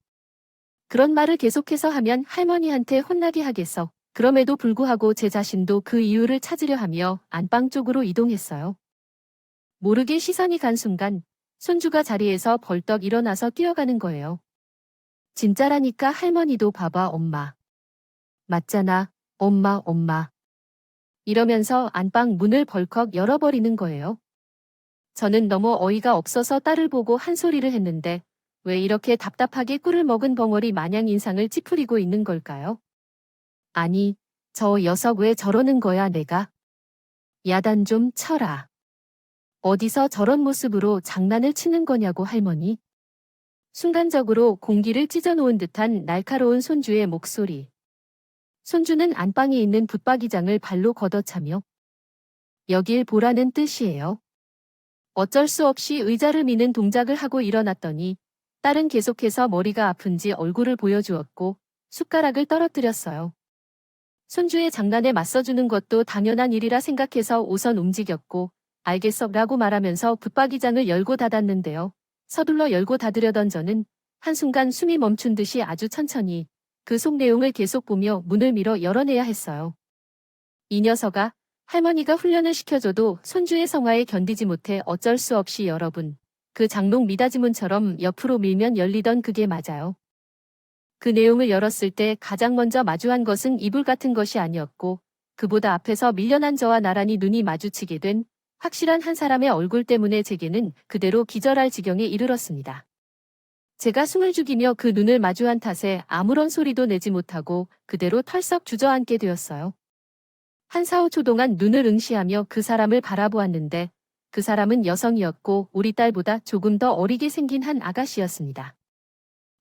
그런 말을 계속해서 하면 할머니한테 혼나게 하겠어. 그럼에도 불구하고 제 자신도 그 이유를 찾으려 하며 안방 쪽으로 이동했어요. 모르게 시선이 간 순간 손주가 자리에서 벌떡 일어나서 뛰어가는 거예요. 진짜라니까 할머니도 봐봐 엄마. 맞잖아, 엄마 엄마. 이러면서 안방 문을 벌컥 열어버리는 거예요. 저는 너무 어이가 없어서 딸을 보고 한 소리를 했는데 왜 이렇게 답답하게 꿀을 먹은 벙어리 마냥 인상을 찌푸리고 있는 걸까요? 아니, 저 녀석 왜 저러는 거야 내가? 야단 좀 쳐라. 어디서 저런 모습으로 장난을 치는 거냐고 할머니? 순간적으로 공기를 찢어놓은 듯한 날카로운 손주의 목소리. 손주는 안방에 있는 붙박이장을 발로 걷어차며 여길 보라는 뜻이에요. 어쩔 수 없이 의자를 미는 동작을 하고 일어났더니 딸은 계속해서 머리가 아픈지 얼굴을 보여주었고 숟가락을 떨어뜨렸어요. 손주의 장난에 맞서주는 것도 당연한 일이라 생각해서 우선 움직였고 알겠어 라고 말하면서 붙박이장을 열고 닫았는데요. 서둘러 열고 닫으려던 저는 한순간 숨이 멈춘 듯이 아주 천천히 그 속 내용을 계속 보며 문을 밀어 열어내야 했어요. 이 녀석아, 할머니가 훈련을 시켜줘도 손주의 성화에 견디지 못해 어쩔 수 없이 여러분. 그 장롱 미닫이문처럼 옆으로 밀면 열리던 그게 맞아요. 그 내용을 열었을 때 가장 먼저 마주한 것은 이불 같은 것이 아니었고 그보다 앞에서 밀려난 저와 나란히 눈이 마주치게 된 확실한 한 사람의 얼굴 때문에 제게는 그대로 기절할 지경에 이르렀습니다. 제가 숨을 죽이며 그 눈을 마주한 탓에 아무런 소리도 내지 못하고 그대로 털썩 주저앉게 되었어요. 한 4, 5초 동안 눈을 응시하며 그 사람을 바라보았는데 그 사람은 여성이었고 우리 딸보다 조금 더 어리게 생긴 한 아가씨였습니다.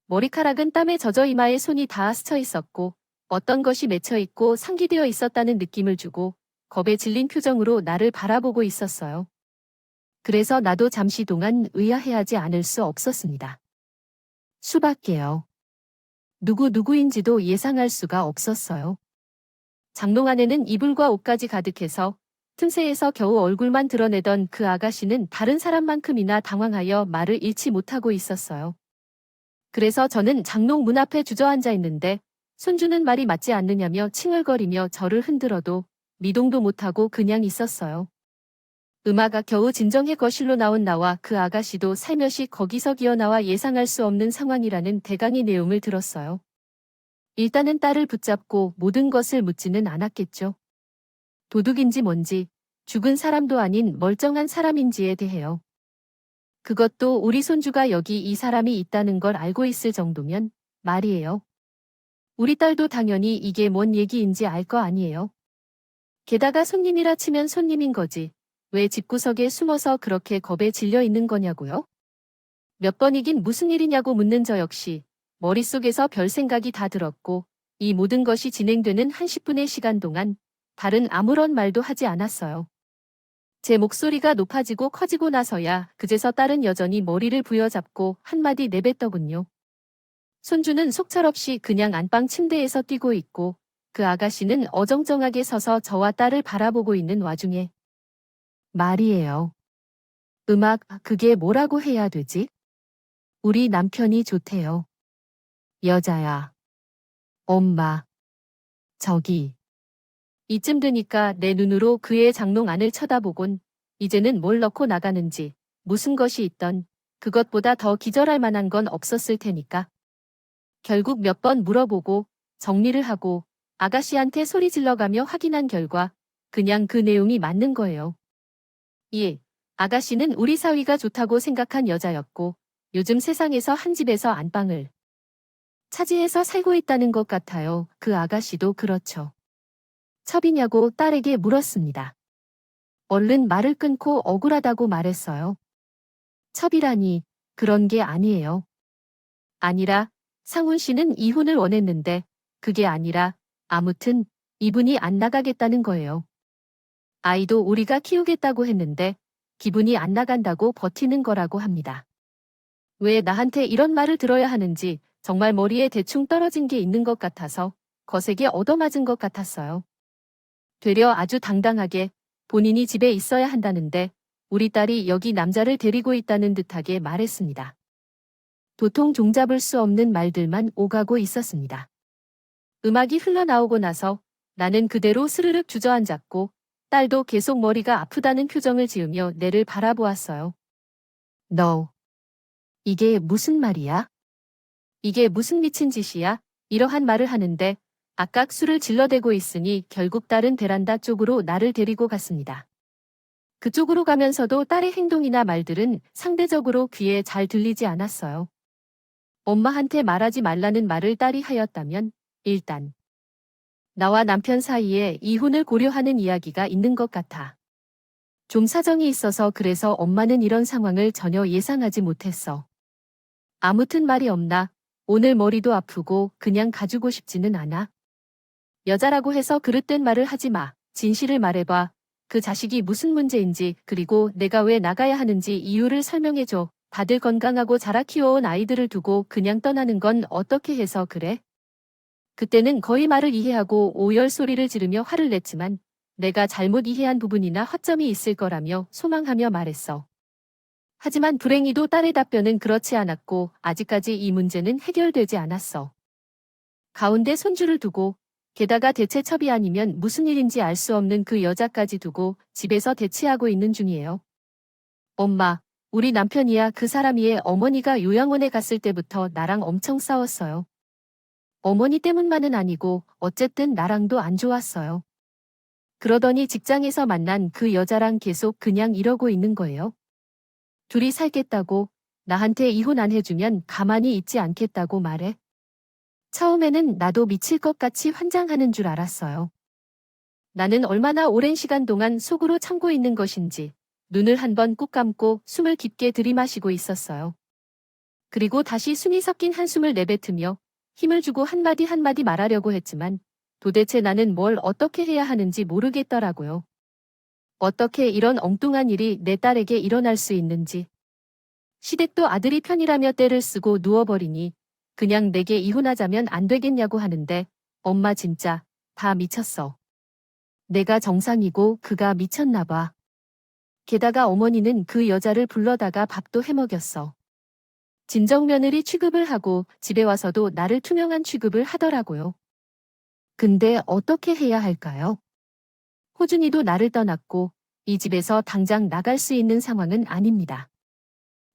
머리카락은 땀에 젖어 이마에 손이 다 스쳐 있었고 어떤 것이 맺혀 있고 상기되어 있었다는 느낌을 주고 겁에 질린 표정으로 나를 바라보고 있었어요. 그래서 나도 잠시 동안 의아해하지 않을 수 없었습니다. 수밖에요. 누구인지도 예상할 수가 없었어요. 장롱 안에는 이불과 옷까지 가득해서 틈새에서 겨우 얼굴만 드러내던 그 아가씨는 다른 사람만큼이나 당황하여 말을 잃지 못하고 있었어요. 그래서 저는 장롱 문 앞에 주저앉아 있는데 손주는 말이 맞지 않느냐며 칭얼거리며 저를 흔들어도 미동도 못하고 그냥 있었어요. 음아가 겨우 진정해 거실로 나온 나와 그 아가씨도 살며시 거기서 기어나와 예상할 수 없는 상황이라는 대강의 내용을 들었어요. 일단은 딸을 붙잡고 모든 것을 묻지는 않았겠죠. 도둑인지 뭔지, 죽은 사람도 아닌 멀쩡한 사람인지에 대해요. 그것도 우리 손주가 여기 이 사람이 있다는 걸 알고 있을 정도면 말이에요. 우리 딸도 당연히 이게 뭔 얘기인지 알 거 아니에요. 게다가 손님이라 치면 손님인 거지. 왜 집구석에 숨어서 그렇게 겁에 질려 있는 거냐고요? 몇 번이긴 무슨 일이냐고 묻는 저 역시 머릿속에서 별 생각이 다 들었고 이 모든 것이 진행되는 한 10분의 시간 동안 다른 아무런 말도 하지 않았어요. 제 목소리가 높아지고 커지고 나서야 그제서 딸은 여전히 머리를 부여잡고 한마디 내뱉더군요. 손주는 속절없이 그냥 안방 침대에서 뛰고 있고 그 아가씨는 어정쩡하게 서서 저와 딸을 바라보고 있는 와중에 말이에요. 그게 뭐라고 해야 되지? 우리 남편이 좋대요. 여자야. 엄마. 저기. 이쯤 되니까 내 눈으로 그의 장롱 안을 쳐다보곤 이제는 뭘 넣고 나가는지 무슨 것이 있던 그것보다 더 기절할 만한 건 없었을 테니까. 결국 몇 번 물어보고 정리를 하고 아가씨한테 소리 질러가며 확인한 결과 그냥 그 내용이 맞는 거예요. 예, 아가씨는 우리 사위가 좋다고 생각한 여자였고 요즘 세상에서 한 집에서 안방을 차지해서 살고 있다는 것 같아요. 그 아가씨도 그렇죠. 첩이냐고 딸에게 물었습니다. 얼른 말을 끊고 억울하다고 말했어요. 첩이라니 그런 게 아니에요. 아니라 상훈 씨는 이혼을 원했는데 그게 아니라 아무튼 이분이 안 나가겠다는 거예요. 아이도 우리가 키우겠다고 했는데 기분이 안 나간다고 버티는 거라고 합니다. 왜 나한테 이런 말을 들어야 하는지 정말 머리에 대충 떨어진 게 있는 것 같아서 거세게 얻어맞은 것 같았어요. 되려 아주 당당하게 본인이 집에 있어야 한다는데 우리 딸이 여기 남자를 데리고 있다는 듯하게 말했습니다. 도통 종잡을 수 없는 말들만 오가고 있었습니다. 음악이 흘러나오고 나서 나는 그대로 스르륵 주저앉았고 딸도 계속 머리가 아프다는 표정을 지으며 내를 바라보았어요. 너, 이게 무슨 말이야? 이게 무슨 미친 짓이야? 이러한 말을 하는데 아까 술을 질러대고 있으니 결국 딸은 베란다 쪽으로 나를 데리고 갔습니다. 그쪽으로 가면서도 딸의 행동이나 말들은 상대적으로 귀에 잘 들리지 않았어요. 엄마한테 말하지 말라는 말을 딸이 하였다면 일단 나와 남편 사이에 이혼을 고려하는 이야기가 있는 것 같아. 좀 사정이 있어서 그래서 엄마는 이런 상황을 전혀 예상하지 못했어. 아무튼 말이 없나? 오늘 머리도 아프고 그냥 가주고 싶지는 않아. 여자라고 해서 그릇된 말을 하지 마. 진실을 말해봐. 그 자식이 무슨 문제인지 그리고 내가 왜 나가야 하는지 이유를 설명해줘. 다들 건강하고 자라 키워온 아이들을 두고 그냥 떠나는 건 어떻게 해서 그래? 그때는 거의 말을 이해하고 오열 소리를 지르며 화를 냈지만 내가 잘못 이해한 부분이나 허점이 있을 거라며 소망하며 말했어. 하지만 불행히도 딸의 답변은 그렇지 않았고 아직까지 이 문제는 해결되지 않았어. 가운데 손주를 두고 게다가 대체 첩이 아니면 무슨 일인지 알 수 없는 그 여자까지 두고 집에서 대치하고 있는 중이에요. 엄마, 우리 남편이야 그 사람이의 어머니가 요양원에 갔을 때부터 나랑 엄청 싸웠어요. 어머니 때문만은 아니고 어쨌든 나랑도 안 좋았어요. 그러더니 직장에서 만난 그 여자랑 계속 그냥 이러고 있는 거예요. 둘이 살겠다고 나한테 이혼 안 해주면 가만히 있지 않겠다고 말해. 처음에는 나도 미칠 것 같이 환장하는 줄 알았어요. 나는 얼마나 오랜 시간 동안 속으로 참고 있는 것인지 눈을 한 번 꾹 감고 숨을 깊게 들이마시고 있었어요. 그리고 다시 숨이 섞인 한숨을 내뱉으며 힘을 주고 한마디 한마디 말하려고 했지만 도대체 나는 뭘 어떻게 해야 하는지 모르겠더라고요. 어떻게 이런 엉뚱한 일이 내 딸에게 일어날 수 있는지. 시댁도 아들이 편이라며 떼를 쓰고 누워버리니 그냥 내게 이혼하자면 안 되겠냐고 하는데 엄마 진짜 다 미쳤어. 내가 정상이고 그가 미쳤나 봐. 게다가 어머니는 그 여자를 불러다가 밥도 해먹였어. 진정며느리 취급을 하고 집에 와서도 나를 투명한 취급을 하더라고요. 근데 어떻게 해야 할까요? 호준이도 나를 떠났고 이 집에서 당장 나갈 수 있는 상황은 아닙니다.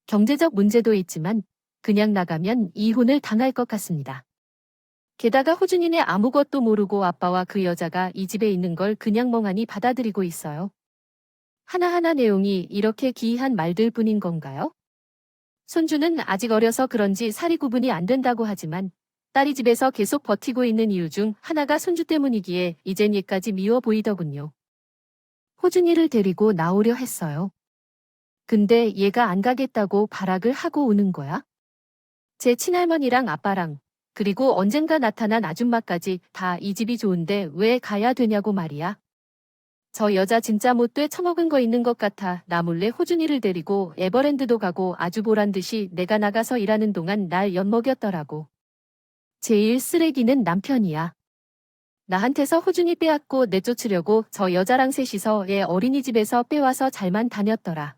경제적 문제도 있지만 그냥 나가면 이혼을 당할 것 같습니다. 게다가 호준이네 아무것도 모르고 아빠와 그 여자가 이 집에 있는 걸 그냥 멍하니 받아들이고 있어요. 하나하나 내용이 이렇게 기이한 말들 뿐인 건가요? 손주는 아직 어려서 그런지 사리 구분이 안 된다고 하지만 딸이 집에서 계속 버티고 있는 이유 중 하나가 손주 때문이기에 이젠 얘까지 미워 보이더군요. 호준이를 데리고 나오려 했어요. 근데 얘가 안 가겠다고 발악을 하고 오는 거야? 제 친할머니랑 아빠랑 그리고 언젠가 나타난 아줌마까지 다 이 집이 좋은데 왜 가야 되냐고 말이야. 저 여자 진짜 못돼 처먹은 거 있는 것 같아. 나 몰래 호준이를 데리고 에버랜드도 가고 아주 보란 듯이 내가 나가서 일하는 동안 날 엿먹였더라고. 제일 쓰레기는 남편이야. 나한테서 호준이 빼앗고 내쫓으려고 저 여자랑 셋이서 애 어린이집에서 빼와서 잘만 다녔더라.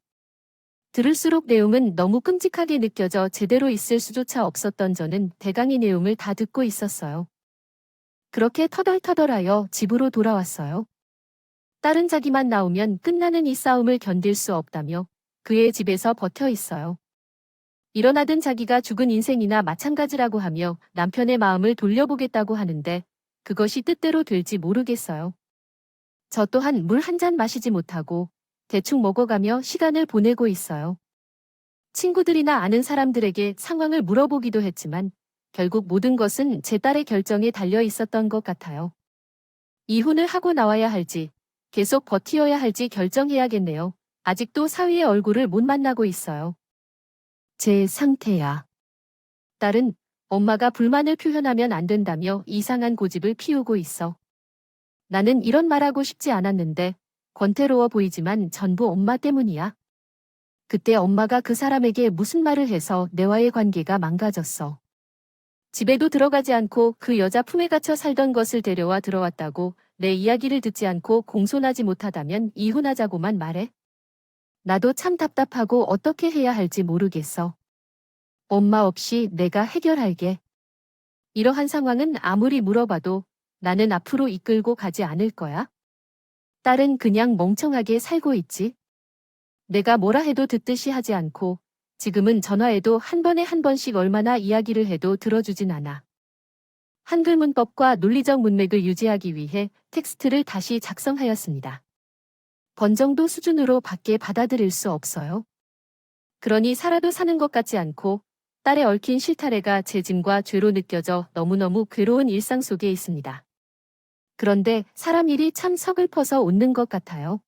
들을수록 내용은 너무 끔찍하게 느껴져 제대로 있을 수조차 없었던 저는 대강의 내용을 다 듣고 있었어요. 그렇게 터덜터덜하여 집으로 돌아왔어요. 딸은 자기만 나오면 끝나는 이 싸움을 견딜 수 없다며 그의 집에서 버텨 있어요. 일어나든 자기가 죽은 인생이나 마찬가지라고 하며 남편의 마음을 돌려보겠다고 하는데 그것이 뜻대로 될지 모르겠어요. 저 또한 물 한 잔 마시지 못하고 대충 먹어가며 시간을 보내고 있어요. 친구들이나 아는 사람들에게 상황을 물어보기도 했지만 결국 모든 것은 제 딸의 결정에 달려 있었던 것 같아요. 이혼을 하고 나와야 할지 계속 버티어야 할지 결정해야겠네요. 아직도 사위의 얼굴을 못 만나고 있어요. 제 상태야. 딸은 엄마가 불만을 표현하면 안 된다며 이상한 고집을 피우고 있어. 나는 이런 말하고 싶지 않았는데 권태로워 보이지만 전부 엄마 때문이야. 그때 엄마가 그 사람에게 무슨 말을 해서 내와의 관계가 망가졌어. 집에도 들어가지 않고 그 여자 품에 갇혀 살던 것을 데려와 들어왔다고 내 이야기를 듣지 않고 공손하지 못하다면 이혼하자고만 말해. 나도 참 답답하고 어떻게 해야 할지 모르겠어. 엄마 없이 내가 해결할게. 이러한 상황은 아무리 물어봐도 나는 앞으로 이끌고 가지 않을 거야. 딸은 그냥 멍청하게 살고 있지. 내가 뭐라 해도 듣듯이 하지 않고 지금은 전화해도 한 번에 한 번씩 얼마나 이야기를 해도 들어주진 않아. 한글 문법과 논리적 문맥을 유지하기 위해 텍스트를 다시 작성하였습니다. 번정도 수준으로 밖에 받아들일 수 없어요. 그러니 살아도 사는 것 같지 않고 딸의 얽힌 실타래가 제 짐과 죄로 느껴져 너무너무 괴로운 일상 속에 있습니다. 그런데 사람 일이 참 서글퍼서 웃는 것 같아요.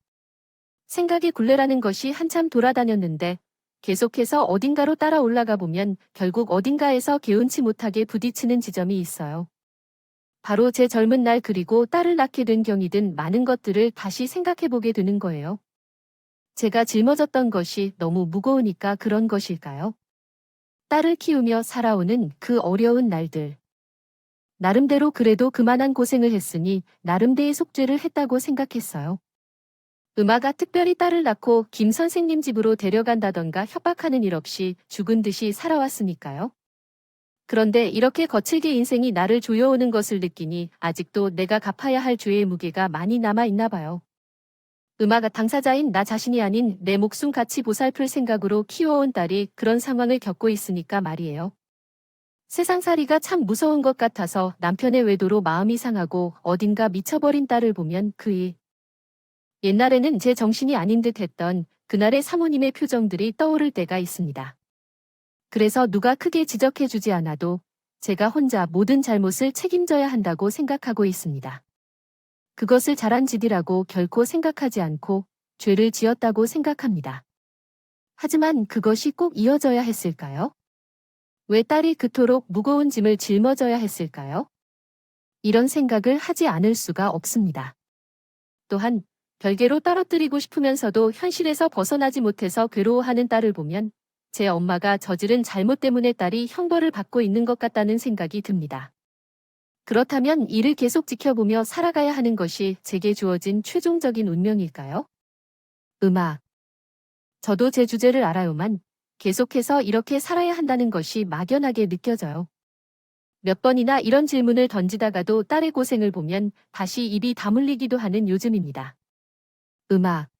생각의 굴레라는 것이 한참 돌아다녔는데 계속해서 어딘가로 따라 올라가 보면 결국 어딘가에서 개운치 못하게 부딪히는 지점이 있어요. 바로 제 젊은 날 그리고 딸을 낳게 된 경이든 많은 것들을 다시 생각해보게 되는 거예요. 제가 짊어졌던 것이 너무 무거우니까 그런 것일까요? 딸을 키우며 살아오는 그 어려운 날들. 나름대로 그래도 그만한 고생을 했으니 나름대의 속죄를 했다고 생각했어요. 음아가 특별히 딸을 낳고 김 선생님 집으로 데려간다던가 협박하는 일 없이 죽은 듯이 살아왔으니까요. 그런데 이렇게 거칠게 인생이 나를 조여오는 것을 느끼니 아직도 내가 갚아야 할 죄의 무게가 많이 남아있나 봐요. 음아가 당사자인 나 자신이 아닌 내 목숨 같이 보살필 생각으로 키워온 딸이 그런 상황을 겪고 있으니까 말이에요. 세상살이가 참 무서운 것 같아서 남편의 외도로 마음이 상하고 어딘가 미쳐버린 딸을 보면 옛날에는 제 정신이 아닌 듯 했던 그날의 사모님의 표정들이 떠오를 때가 있습니다. 그래서 누가 크게 지적해주지 않아도 제가 혼자 모든 잘못을 책임져야 한다고 생각하고 있습니다. 그것을 잘한 짓이라고 결코 생각하지 않고 죄를 지었다고 생각합니다. 하지만 그것이 꼭 이어져야 했을까요? 왜 딸이 그토록 무거운 짐을 짊어져야 했을까요? 이런 생각을 하지 않을 수가 없습니다. 또한 별개로 떨어뜨리고 싶으면서도 현실에서 벗어나지 못해서 괴로워하는 딸을 보면 제 엄마가 저지른 잘못 때문에 딸이 형벌을 받고 있는 것 같다는 생각이 듭니다. 그렇다면 이를 계속 지켜보며 살아가야 하는 것이 제게 주어진 최종적인 운명일까요? 음악. 저도 제 주제를 알아요만 계속해서 이렇게 살아야 한다는 것이 막연하게 느껴져요. 몇 번이나 이런 질문을 던지다가도 딸의 고생을 보면 다시 입이 다물리기도 하는 요즘입니다. 음악.